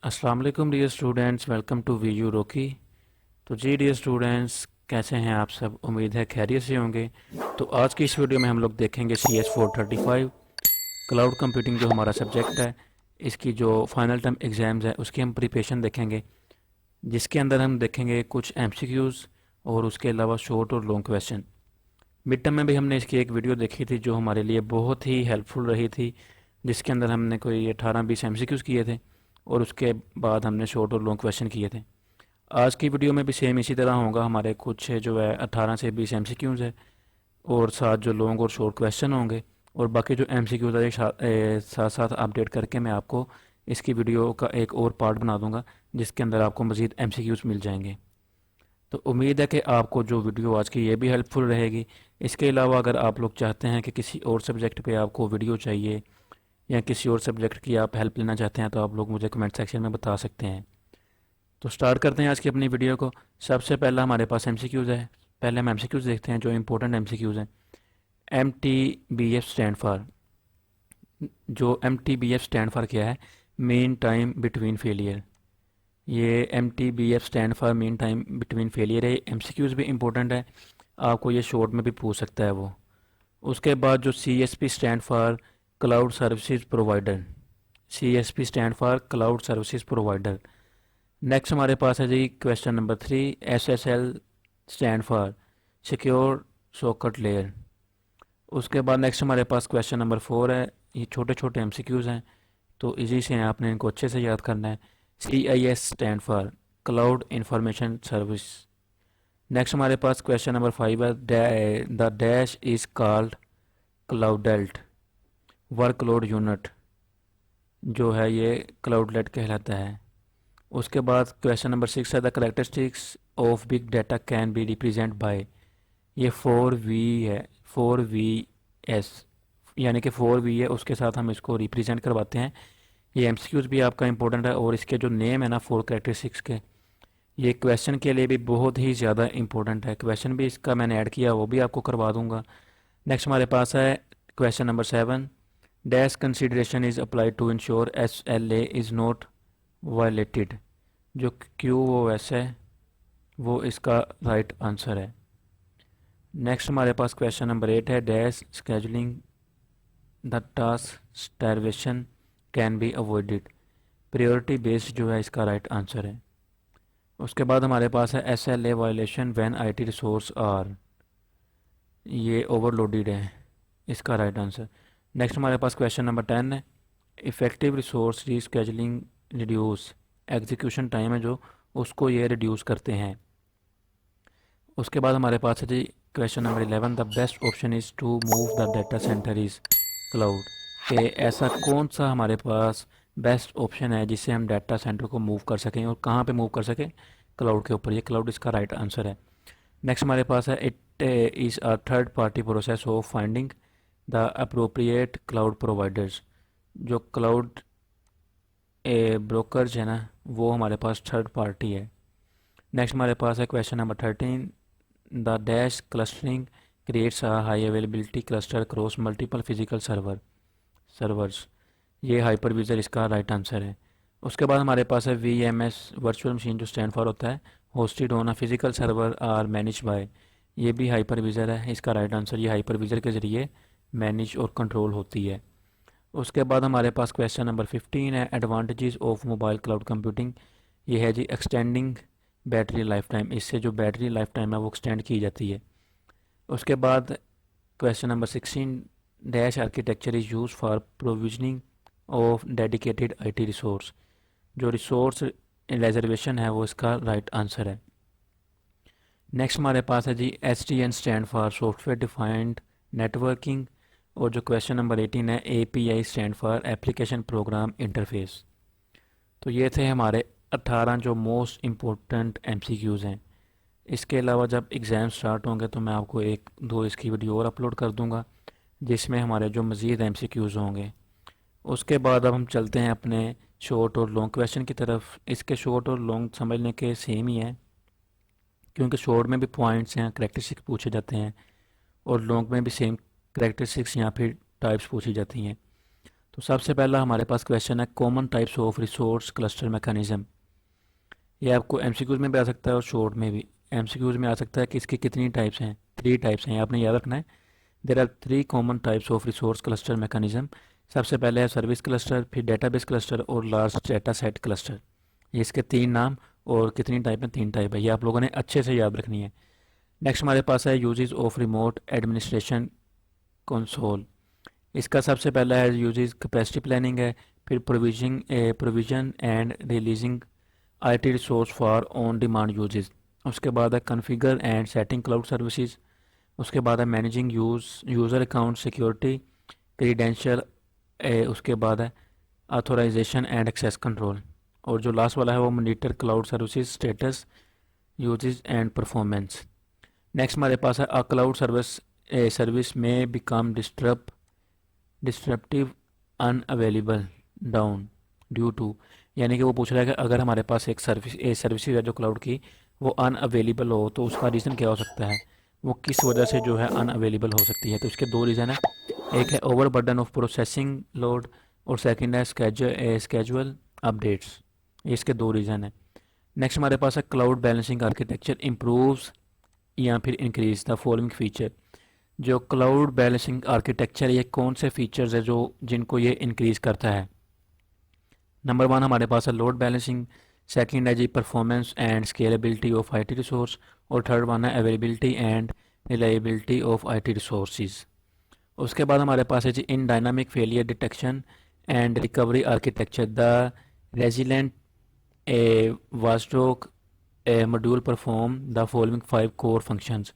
अस्सलाम वालेकुम dear students, welcome to V U रोकी। तो जी डियर स्टूडेंट्स, कैसे हैं आप सब? उम्मीद है खैरियत से होंगे। तो आज की इस वीडियो में हम लोग देखेंगे CS435 क्लाउड कंप्यूटिंग जो हमारा सब्जेक्ट है। इसकी जो फाइनल टर्म एग्ज़ाम्स है उसकी हम प्रिपरेशन देखेंगे, जिसके अंदर हम देखेंगे कुछ MCQs और उसके अलावा शॉर्ट और लॉन्ग क्वेश्चन। मिड टर्म में भी हमने इसकी एक वीडियो देखी थी जो हमारे लिए बहुत ही हेल्पफुल रही थी, जिसके अंदर हमने कोई 18-20 MCQs किए थे और उसके बाद हमने शॉर्ट और लॉन्ग क्वेश्चन किए थे। आज की वीडियो में भी सेम इसी तरह होगा, हमारे कुछ जो है 18 से 20 MCQs है और साथ जो लॉन्ग और शॉर्ट क्वेश्चन होंगे, और बाकी जो MCQs है साथ साथ अपडेट करके मैं आपको इसकी वीडियो का एक और पार्ट बना दूंगा, जिसके अंदर आपको मज़ीद MCQs मिल जाएंगे। तो उम्मीद है कि आपको जो वीडियो आज की ये भी हेल्पफुल रहेगी। इसके अलावा अगर आप लोग चाहते हैं कि किसी और सब्जेक्ट पे आपको वीडियो चाहिए या किसी और सब्जेक्ट की आप हेल्प लेना चाहते हैं, तो आप लोग मुझे कमेंट सेक्शन में बता सकते हैं। तो स्टार्ट करते हैं आज की अपनी वीडियो को। सबसे पहला हमारे पास MCQs है। पहले हम MCQs देखते हैं जो इंपॉर्टेंट MCQs हैं। MTBF स्टैंड फॉर, जो MTBF स्टैंड फॉर क्या है? Mean time between failure. ये MTBF stand for mean time between failure है। MCQs भी इंपॉर्टेंट है, आपको ये शॉर्ट में भी पूछ सकता है वो। उसके बाद जो CSP stand for cloud services provider, CSP stand for cloud services provider. Next हमारे पास है जी question number 3, SSL stand for secure socket layer. उसके बाद नेक्स्ट हमारे पास क्वेश्चन नंबर 4 है। ये छोटे छोटे MCQs हैं, तो इजी से हैं, आपने इनको अच्छे से याद करना है। CIS stand for cloud information service. Next हमारे पास क्वेश्चन नंबर 5 है, the dash is called cloudlet workload unit, जो है ये क्लाउडलेट कहलाता है। उसके बाद क्वेश्चन नंबर 6 है, the characteristics of big data can be represent by. ये 4V है, 4VS, यानी कि 4V है, उसके साथ हम इसको रिप्रेजेंट करवाते हैं। ये MCQs भी आपका इंपॉर्टेंट है, और इसके जो नेम है ना 4 करेक्टरिस्टिक्स के, ये क्वेश्चन के लिए भी बहुत ही ज़्यादा इंपॉर्टेंट है। क्वेश्चन भी इसका मैंने ऐड किया, वो भी आपको करवा दूंगा। नेक्स्ट हमारे पास है question number 7, dash consideration is applied to ensure SLA is not violated. जो QoS है वो इसका राइट आंसर है। नेक्स्ट हमारे पास क्वेश्चन नंबर 8 है, dash scheduling the task starvation can be avoided. Priority based जो है इसका राइट आंसर है। उसके बाद हमारे पास है SLA violation when IT resource are, ये ओवरलोडेड है, इसका राइट आंसर। नेक्स्ट हमारे पास क्वेश्चन नंबर 10 है, effective resource rescheduling reduce execution time है जो, उसको ये रिड्यूस करते हैं। उसके बाद हमारे पास है जी question number 11, the best option is to move the data centre is cloud. कि ऐसा कौन सा हमारे पास बेस्ट ऑप्शन है जिससे हम डाटा सेंटर को मूव कर सकें, और कहाँ पे मूव कर सकें? क्लाउड के ऊपर। ये क्लाउड इसका राइट आंसर है। नेक्स्ट हमारे पास है, it is a third party process of finding the appropriate cloud providers. जो क्लाउड ब्रोकर्स है ना, वो हमारे पास थर्ड पार्टी है। नेक्स्ट हमारे पास है question number 13, the dash clustering creates a high availability cluster cross multiple physical servers. ये हाइपरविजर इसका राइट आंसर है। उसके बाद हमारे पास है VMS वर्चुअल मशीन, जो स्टैंड फॉर होता है hosted on a physical server are manage by. ये भी हाइपरविजर है, इसका राइट आंसर। ये हाइपरविजर के ज़रिए मैनेज और कंट्रोल होती है। उसके बाद हमारे पास क्वेश्चन नंबर 15 है, advantages of mobile cloud computing. ये है जी एक्सटेंडिंग बैटरी लाइफ टाइम, इससे जो बैटरी लाइफ टाइम है वो एक्सटेंड की जाती है। उसके बाद question number 16, dash architecture is use for provisioning of dedicated IT resource. जो रिसोर्स रिजर्वेशन है वो इसका राइट आंसर है। नेक्स्ट हमारे पास है जी SDN stand for software defined networking, और जो क्वेश्चन नंबर 18 है, API stand for application program interface. तो ये थे हमारे 18 जो मोस्ट इम्पोर्टेंट MCQs हैं। इसके अलावा जब एग्ज़ाम स्टार्ट होंगे तो मैं आपको एक दो इसकी वीडियो और अपलोड कर दूंगा, जिसमें हमारे जो मज़ीद MCQs होंगे। उसके बाद अब हम चलते हैं अपने शॉर्ट और लॉन्ग क्वेश्चन की तरफ। इसके शॉर्ट और लॉन्ग समझने के सेम ही हैं, क्योंकि शॉर्ट में भी पॉइंट्स हैं, करेक्टरिस्टिक्स पूछे जाते हैं, और लॉन्ग में भी सेम करेक्टरिस्टिक्स या फिर टाइप्स पूछी जाती हैं। तो सबसे पहला हमारे पास क्वेश्चन है common types of resource cluster mechanism. ये आपको एमसीक्यूज में भी आ सकता है और शॉर्ट में भी। एमसीक्यूज में आ सकता है कि इसकी कितनी टाइप्स हैं, 3 टाइप्स हैं, आपने याद रखना है। There are 3 common types of resource cluster mechanism. सबसे पहले है सर्विस क्लस्टर, फिर डेटाबेस क्लस्टर और लार्ज डेटा सेट क्लस्टर। ये इसके 3 नाम और कितनी टाइप है, 3 टाइप है, ये आप लोगों ने अच्छे से याद रखनी है। नेक्स्ट हमारे पास है uses of remote administration console. इसका सबसे पहला है यूजेस कैपेसिटी प्लानिंग है, फिर provision and releasing IT resource for on demand uses. उसके बाद है configure and setting cloud services. उसके बाद है managing user account security credential. उसके बाद है ऑथोराइजेशन एंड एक्सेस कंट्रोल। और जो लास्ट वाला है वो monitor cloud services status usages and performance. Next हमारे पास है अ क्लाउड सर्विस में become disruptive unavailable down due to. यानी कि वो पूछ रहा है कि अगर हमारे पास एक सर्विसेज है जो क्लाउड की, वो अनअवेलेबल हो तो उसका रीज़न क्या हो सकता है, वो किस वजह से जो है अनअवेलेबल हो सकती है। तो इसके 2 रीज़न है, एक है over burden of processing load और सेकंड है स्केजुअल अपडेट्स। इसके 2 रीज़न है। नेक्स्ट हमारे पास है क्लाउड बैलेंसिंग आर्किटेक्चर इम्प्रूव्स या फिर इंक्रीज द फॉलोइंग फीचर। जो क्लाउड बैलेंसिंग आर्किटेक्चर, ये कौन से फीचर्स है जो जिनको ये इंक्रीज करता है। नंबर 1 हमारे पास है लोड बैलेंसिंग, सेकंड है जी performance and scalability of IT resource और थर्ड वन है availability and reliability of IT resources. उसके बाद हमारे पास है जी in dynamic failure detection and recovery architecture the resilient watchdog module perform the following 5 core functions.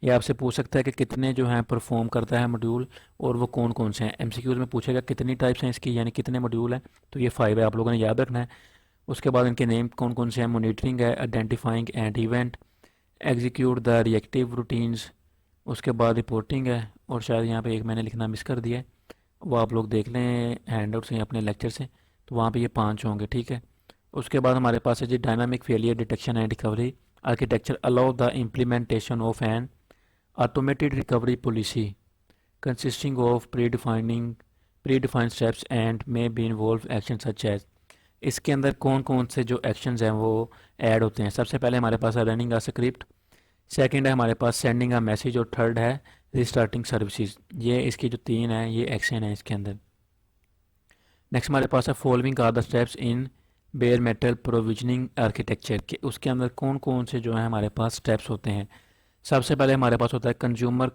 ये आपसे पूछ सकता है कि कितने जो हैं परफॉर्म करता है मॉड्यूल और वो कौन कौन से हैं। एमसीक्यूज में पूछेगा कितनी टाइप्स हैं इसकी, यानी कितने मॉड्यूल हैं, तो ये 5 है, आप लोगों ने याद रखना है। उसके बाद इनके नेम कौन कौन से हैं, मॉनिटरिंग है, identifying and event, execute the reactive routines. उसके बाद रिपोर्टिंग है, और शायद यहाँ पे एक मैंने लिखना मिस कर दिया है, वो आप लोग देख लें हैंड आउट से अपने लेक्चर से, तो वहाँ पे ये 5 होंगे, ठीक है। उसके बाद हमारे पास है जी dynamic failure detection and recovery architecture allow the implementation of an automated recovery policy consisting of predefined steps and may be involve actions such as। इसके अंदर कौन कौन से जो एक्शंस हैं वो ऐड होते हैं। सबसे पहले हमारे पास है रनिंग अ स्क्रिप्ट, सेकंड है हमारे पास सेंडिंग अ मैसेज और थर्ड है रिस्टार्टिंग सर्विसेज। ये इसकी जो 3 है ये एक्शन है इसके अंदर। नेक्स्ट हमारे पास है following are the steps in bare metal provisioning architecture के। उसके अंदर कौन कौन से जो है हमारे पास स्टेप्स होते हैं। सबसे पहले हमारे पास होता है consumer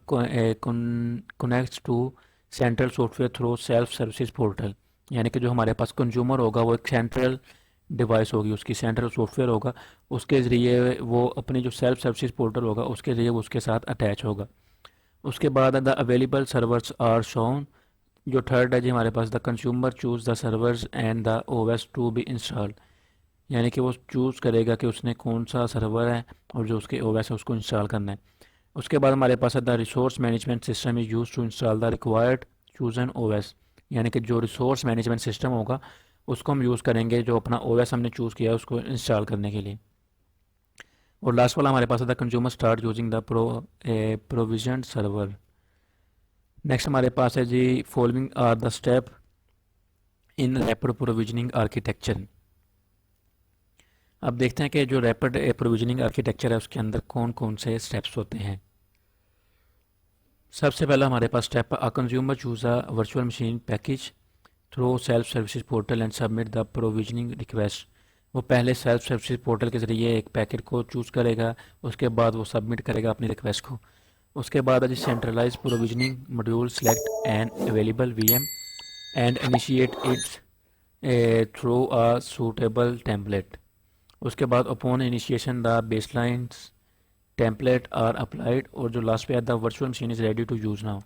connects to central software through self services portal. यानी कि जो हमारे पास कंज्यूमर होगा वो एक सेंट्रल डिवाइस होगी, उसकी सेंट्रल सॉफ्टवेयर होगा, उसके ज़रिए वो अपनी जो सेल्फ सर्विसेज पोर्टल होगा उसके ज़रिए वो उसके साथ अटैच होगा। उसके बाद the available servers are shown. जो थर्ड है जी हमारे पास the consumer choose the servers and the OS to be installed. यानी कि वो चूज़ करेगा कि उसने कौन सा सर्वर है और जो उसके ओएस है उसको इंस्टॉल करना है। उसके बाद हमारे पास है the resource management system is use to install the required chosen OS. यानी कि जो रिसोर्स मैनेजमेंट सिस्टम होगा उसको हम यूज़ करेंगे जो अपना ओएस हमने चूज़ किया है उसको इंस्टॉल करने के लिए। और लास्ट वाला हमारे पास है the consumer start using the provision server. Next हमारे पास है जी following are the step in rapid provisioning architecture. अब देखते हैं कि जो रैपिड प्रोविजनिंग आर्किटेक्चर है उसके अंदर कौन कौन से स्टेप्स होते हैं। सबसे पहला हमारे पास स्टेप है consumer choose a virtual machine package through self services portal and submit the provisioning request. वो पहले सेल्फ सर्विसेज पोर्टल के ज़रिए एक पैकेट को चूज़ करेगा, उसके बाद वो सबमिट करेगा अपनी रिक्वेस्ट को। उसके बाद है centralise provisioning module select an available VM and initiate its through a suitable template. उसके बाद upon initiation the baselines template are applied. और जो लास्ट पे है the virtual machine is ready to use now.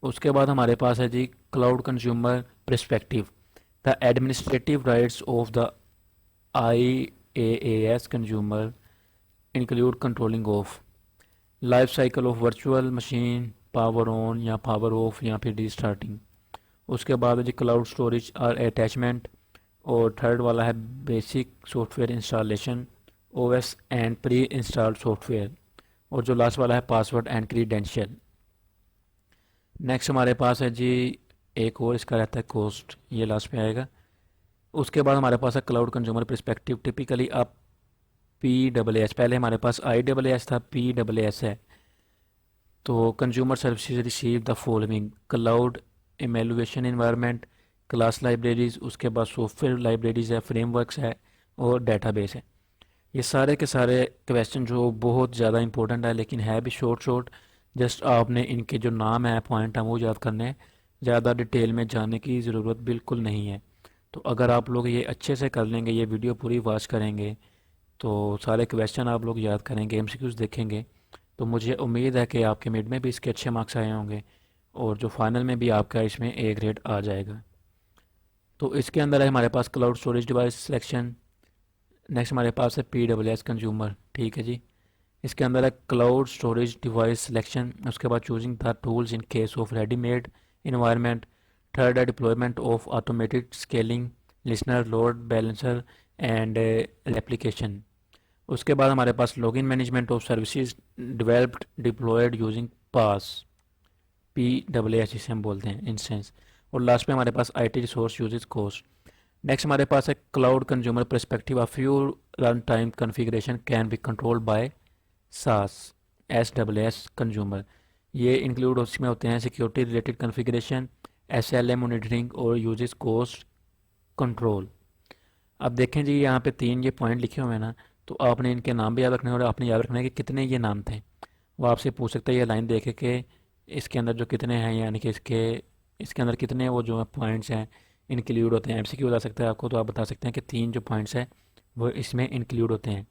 उसके बाद हमारे पास है जी cloud consumer perspective the administrative rights of the IaaS consumer include controlling of life cycle of virtual machine, power on या पावर ऑफ या फिर रीस्टार्टिंग। उसके बाद है जी क्लाउड स्टोरेज और अटैचमेंट। और थर्ड वाला है basic software installation OS and pre installed software. और जो लास्ट वाला है पासवर्ड एंड क्रीडेंशियल। नेक्स्ट हमारे पास है जी एक और इसका रहता है कोस्ट, ये लास्ट पे आएगा। उसके बाद हमारे पास है क्लाउड कंज्यूमर परस्पेक्टिव। टिपिकली आप PWS, पहले हमारे पास IWS था, PWS है। तो consumer services receive the following: cloud emulation environment, class libraries, उसके बाद सॉफ्टवेयर लाइब्रेरीज है, फ्रेमवर्क्स है और डेटाबेस है। ये सारे के सारे क्वेश्चन जो बहुत ज़्यादा इंपॉर्टेंट है, लेकिन है भी शॉर्ट शॉर्ट। जस्ट आपने इनके जो नाम है, पॉइंट है, वो याद करने हैं। ज़्यादा डिटेल में जाने की ज़रूरत बिल्कुल नहीं है। तो अगर आप लोग ये अच्छे से कर लेंगे, ये वीडियो पूरी वॉच करेंगे, तो सारे क्वेश्चन आप लोग याद करेंगे, MCQs देखेंगे, तो मुझे उम्मीद है कि आपके मिड में भी इसके अच्छे मार्क्स आए होंगे और जो फाइनल में भी आपका इसमें A ग्रेड आ जाएगा। तो इसके अंदर है हमारे पास cloud storage device selection. Next हमारे पास है PWS कंज्यूमर, ठीक है जी। इसके अंदर है क्लाउड स्टोरेज डिवाइस सिलेक्शन। उसके बाद choosing the tools in case of readymade environment. Third है deployment of automated scaling, listener, load balancer and replication. उसके बाद हमारे पास login management of services developed deployed using PaaS, PWS जिसे हम बोलते हैं, इंस्टेंस। और लास्ट में हमारे पास IT resource uses cost. Next हमारे पास है cloud consumer perspective. A few run time configuration can be controlled by सास, SWS कंज्यूमर। ये इंक्लूड उसमें होते हैं security related configuration, SLA monitoring और यूजेस कॉस्ट कंट्रोल। अब देखें जी, यहाँ पे 3 ये पॉइंट लिखे हुए हैं ना, तो आपने इनके नाम भी याद रखने हैं और आपने याद रखना है कि कितने ये नाम थे। वो आपसे पूछ सकते हैं ये लाइन देखे कि इसके अंदर जो कितने हैं, यानी कि इसके अंदर कितने वो जो पॉइंट्स हैं इंक्लूड होते हैं। MCQ बता सकता है आपको, तो आप बता सकते हैं कि 3 जो पॉइंट्स हैं वो इसमें इंक्लूड होते हैं।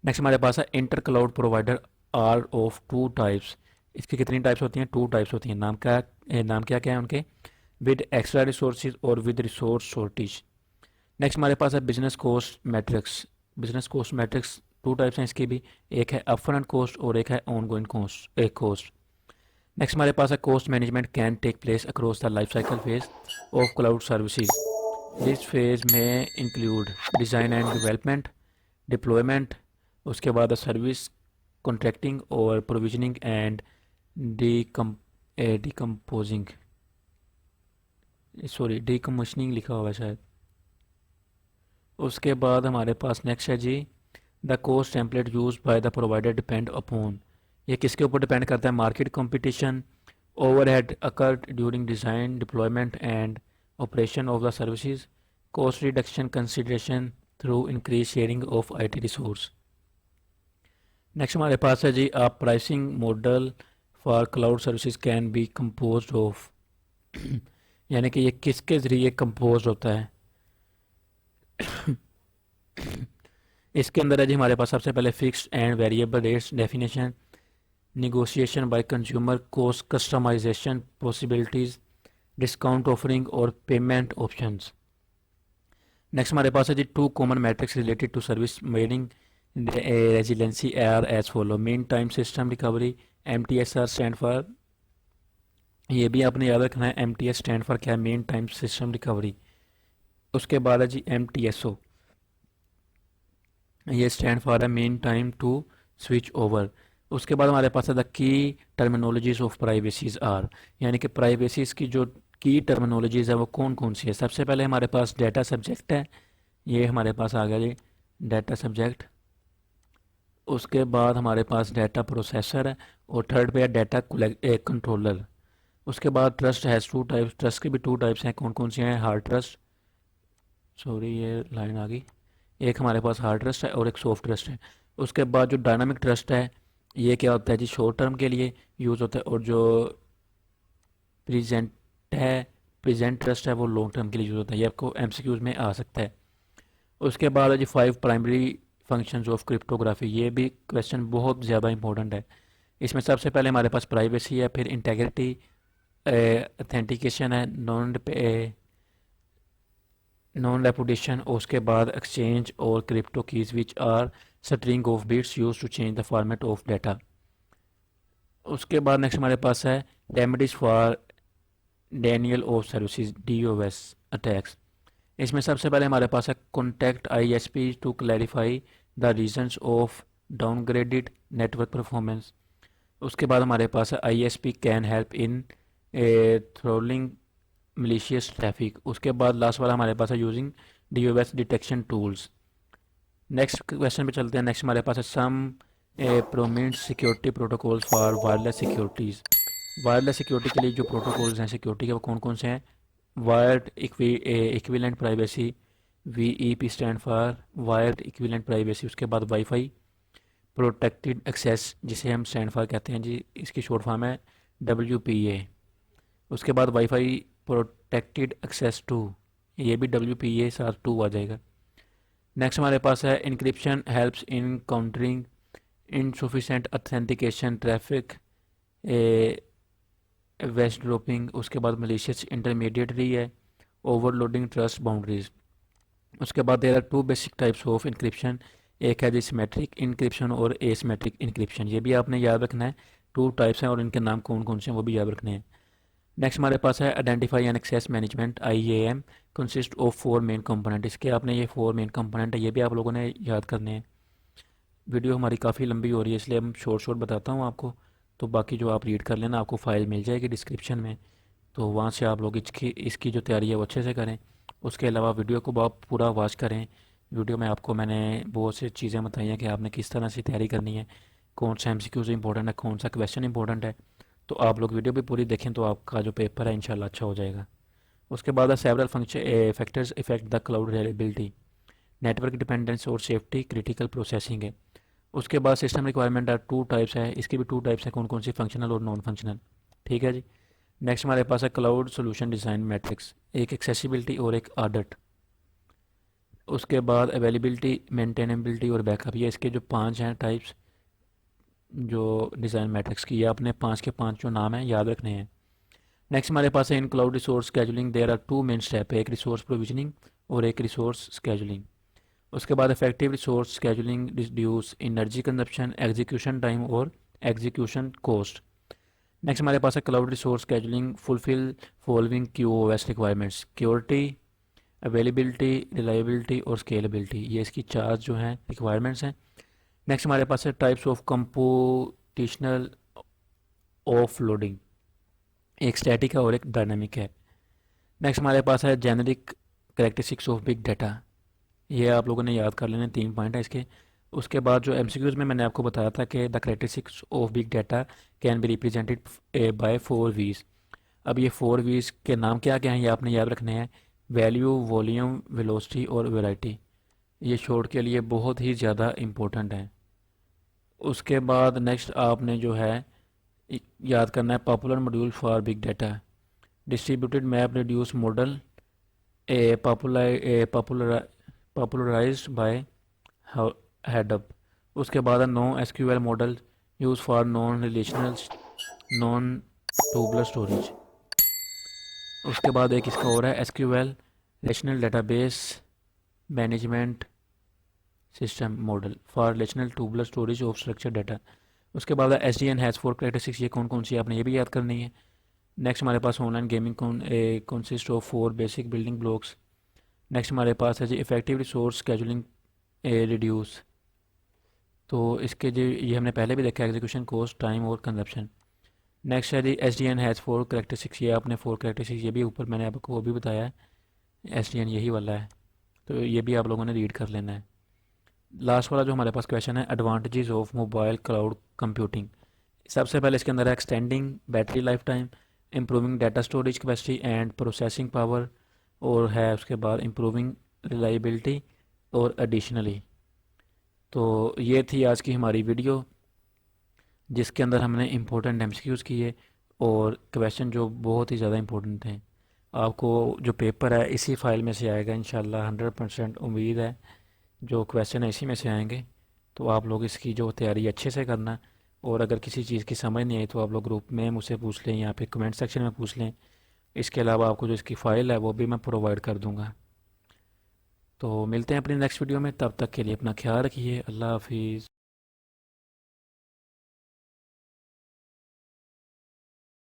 नेक्स्ट हमारे पास है inter cloud provider are of 2 types. इसकी कितनी टाइप्स होती हैं? 2 टाइप्स होती हैं। नाम क्या क्या है उनके? विद एक्स्ट्रा रिसोर्सेज और विद रिसोर्स शॉर्टेज। नेक्स्ट हमारे पास है business cost matrix. Business cost matrix 2 types हैं इसकी भी, एक है अपफ्रंट कॉस्ट और एक है ऑनगोइंग कॉस्ट। नेक्स्ट हमारे पास है cost management can take place across the life cycle phase of cloud services. This phase में include design and development, deployment, उसके बाद सर्विस कॉन्ट्रैक्टिंग और provisioning and decomposing, sorry decommissioning लिखा हुआ है शायद। उसके बाद हमारे पास नेक्स्ट है जी, the cost template use by the provider depend upon. ये किसके ऊपर डिपेंड करता है? Market competition, overhead occurred during design, deployment and operation of the services, cost reduction consideration through increase sharing of IT resource. Next हमारे पास है जी, आप pricing model for cloud services can be composed of, यानी कि ये किसके ज़रिए कंपोज होता है? इसके अंदर है जी हमारे पास सबसे पहले fixed and variable rates definition, negotiation by consumer, cost customization possibilities, discount offering और पेमेंट ऑप्शंस। नेक्स्ट हमारे पास है जी 2 common matrix related to service mending resiliency are as follow: mean time system recovery, MTSR stand for, ये भी आपने याद रखना है, MTS स्टैंड फॉर क्या है? Mean time system recovery. उसके बाद है जी MTSO, ये स्टैंड फॉर है mean time to switch over. उसके बाद हमारे पास है the key terminologies of privacies are, यानी कि प्राइवेसीज की जो की टर्मिनोलॉजीज है वो कौन कौन सी है? सबसे पहले हमारे पास डाटा सब्जेक्ट है, ये हमारे पास आ गया जी डाटा सब्जेक्ट। उसके बाद हमारे पास डाटा प्रोसेसर है और थर्ड पे है डाटा कंट्रोलर। उसके बाद ट्रस्ट हैज़ 2 टाइप्स, ट्रस्ट के भी 2 टाइप्स हैं। कौन कौन सी हैं? हार्ड ट्रस्ट, सॉरी ये लाइन आ गई, एक हमारे पास हार्ड ट्रस्ट है और एक सॉफ्ट ट्रस्ट है। उसके बाद जो डायनामिक ट्रस्ट है, ये क्या होता है जी? शॉर्ट टर्म के लिए यूज़ होता है, और जो प्रेजेंट है, प्रेजेंट ट्रस्ट है, वो लॉन्ग टर्म के लिए यूज़ होता है। ये आपको MCQs में आ सकता है। उसके बाद है जी 5 प्राइमरी फंक्शंस ऑफ क्रिप्टोग्राफी। ये भी क्वेश्चन बहुत ज़्यादा इंपॉर्टेंट है। इसमें सबसे पहले हमारे पास प्राइवेसी है, फिर इंटेग्रिटी, ऑथेंटिकेशन है, नॉन रेपुटेशन, और उसके बाद एक्सचेंज और crypto keys which are string of bits use to change the format of data. उसके बाद नेक्स्ट हमारे पास है remedies for denial of services, DOS attacks. इसमें सबसे पहले हमारे पास है contact ISP to clarify the reasons of downgraded network performance. उसके बाद हमारे पास है ISP can help in throttling malicious traffic. उसके बाद लास्ट वाला हमारे पास है using DOS detection tools. Next question पे चलते हैं। नेक्स्ट हमारे पास है some prominent security protocols for wireless securities. Wireless security के लिए जो प्रोटोकॉल्स हैं सिक्योरिटी के, वो कौन कौन से हैं? Wired equivalent privacy, VEP stand for wired equivalent privacy. उसके बाद वाईफाई प्रोटेक्टेड एक्सेस, जिसे हम स्टैंड फॉर कहते हैं जी, इसकी शॉर्ट फॉर्म है WPA। उसके बाद वाईफाई प्रोटेक्टेड एक्सेस टू, ये भी WPA साथ 2 आ जाएगा। नेक्स्ट हमारे पास है encryption helps in countering insufficient authentication traffic eavesdropping. उसके बाद मलिशियस इंटरमीडिएटरी है ओवरलोडिंग ट्रस्ट बाउंड्रीज। उसके बाद there are 2 basic types of encryption, एक है जी सिमेट्रिक इंक्रिप्शन और एसिमेट्रिक इंक्रिप्शन। ये भी आपने याद रखना है, 2 टाइप्स हैं और इनके नाम कौन कौन से हैं वो भी याद रखने हैं। नेक्स्ट हमारे पास है identify and access management IAM consist of 4 main component. इसके आपने ये 4 मेन कंपोनेंट है, ये भी आप लोगों ने याद करने हैं। वीडियो हमारी काफ़ी लंबी हो रही है इसलिए हम शॉर्ट शॉर्ट बताता हूँ आपको, तो बाकी जो आप रीड कर लेना, आपको फ़ाइल मिल जाएगी डिस्क्रिप्शन में, तो वहाँ से आप लोग इसकी इसकी जो तैयारी है वो अच्छे से करें। उसके अलावा वीडियो को आप पूरा वॉच करें। वीडियो में आपको मैंने बहुत सी चीज़ें बताई हैं कि आपने किस तरह से तैयारी करनी है, कौन सा MCQ इंपॉर्टेंट है, कौन सा क्वेश्चन इंपॉर्टेंट है। तो आप लोग वीडियो भी पूरी देखें तो आपका जो पेपर है इंशाल्लाह अच्छा हो जाएगा। उसके बाद several function factors effect the cloud reliability, network dependence और सेफ्टी क्रिटिकल प्रोसेसिंग है। उसके बाद सिस्टम रिक्वायरमेंट है 2 टाइप्स है, इसकी भी 2 टाइप्स है, कौन कौन सी? फंक्शनल और नॉन फंक्शनल। ठीक है जी। नेक्स्ट हमारे पास है क्लाउड सोल्यूशन डिज़ाइन मैट्रिक्स, एक एक्सेसिबिलिटी और एक ऑडिट। उसके बाद अवेलेबिलिटी, मेंटेनेबिलिटी और बैकअप, ये इसके जो 5 हैं टाइप्स जो डिज़ाइन मैट्रिक्स की, ये आपने 5 के 5 जो नाम हैं याद रखने हैं। नेक्स्ट हमारे पास है in cloud resource scheduling there are 2 main step, एक रिसोर्स प्रोविजनिंग और एक रिसोर्स स्केजुलिंग। उसके बाद effective resource scheduling reduce energy consumption, execution time और एग्जीक्यूशन कॉस्ट। नेक्स्ट हमारे पास है cloud resource scheduling fulfil following QoS requirements, security, availability, reliability और स्केलेबिलिटी। ये इसकी 4 जो हैं रिक्वायरमेंट्स हैं। नेक्स्ट हमारे पास है टाइप्स ऑफ कंप्यूटेशनल ऑफलोडिंग, एक स्टैटिक है और एक डायनामिक है। नेक्स्ट हमारे पास है generic characteristics of big data, ये आप लोगों ने याद कर लेने, 3 पॉइंट है इसके। उसके बाद जो MCQs में मैंने आपको बताया था कि the characteristics of big data can be represented by 4 V's। अब ये 4 V's के नाम क्या क्या हैं ये आपने याद रखने हैं, वैल्यू, वॉल्यूम, वेलोसिटी और वैरायटी। ये शॉर्ट के लिए बहुत ही ज़्यादा इम्पोर्टेंट है। उसके बाद नेक्स्ट आपने जो है याद करना है popular module for big data, distributed map reduce model, a popularized by Hadoop. उसके बाद है no SQL model use for non relational non tabular storage. उसके बाद एक इसका और है SQL relational database management system model for relational tabular storage of structure data. उसके बाद SDN हैज़ 4 करेक्टरिस्टिक्स, ये कौन कौन सी आपने ये भी याद करनी है। नेक्स्ट हमारे पास online gaming consist of 4 basic building blocks. Next हमारे पास है जी इफेक्टिव रिसोर्स स्केजुलिंग रिड्यूस, तो इसके जो ये हमने पहले भी देखा, एग्जीक्यूशन कॉस्ट, टाइम और कंजप्शन। नेक्स्ट है जी SDN हैज़ 4 करेक्टरिस्टिक्स, ये आपने 4 करेक्टरिस्टिक्स ये भी ऊपर मैंने आपको वो भी बताया है, SDN यही वाला है, तो ये भी आप लोगों ने रीड कर लेना है। लास्ट वाला जो हमारे पास क्वेश्चन है advantages of mobile cloud computing, सबसे पहले इसके अंदर है extending battery life time, improving data storage capacity and processing power, और है उसके बाद इम्प्रूविंग रिलायबिलिटी और एडिशनली। तो ये थी आज की हमारी वीडियो जिसके अंदर हमने इम्पोर्टेंट MCQs किए और क्वेश्चन जो बहुत ही ज़्यादा इम्पोर्टेंट थे। आपको जो पेपर है इसी फाइल में से आएगा इंशाल्लाह, 100% उम्मीद है जो क्वेश्चन है इसी में से आएंगे। तो आप लोग इसकी जो तैयारी अच्छे से करना, और अगर किसी चीज़ की समझ नहीं आई तो आप लोग ग्रुप में मुझसे पूछ लें या फिर कमेंट सेक्शन में पूछ लें। इसके अलावा आपको जो इसकी फ़ाइल है वो भी मैं प्रोवाइड कर दूँगा। तो मिलते हैं अपनी नेक्स्ट वीडियो में, तब तक के लिए अपना ख्याल रखिए। अल्लाह हाफिज़।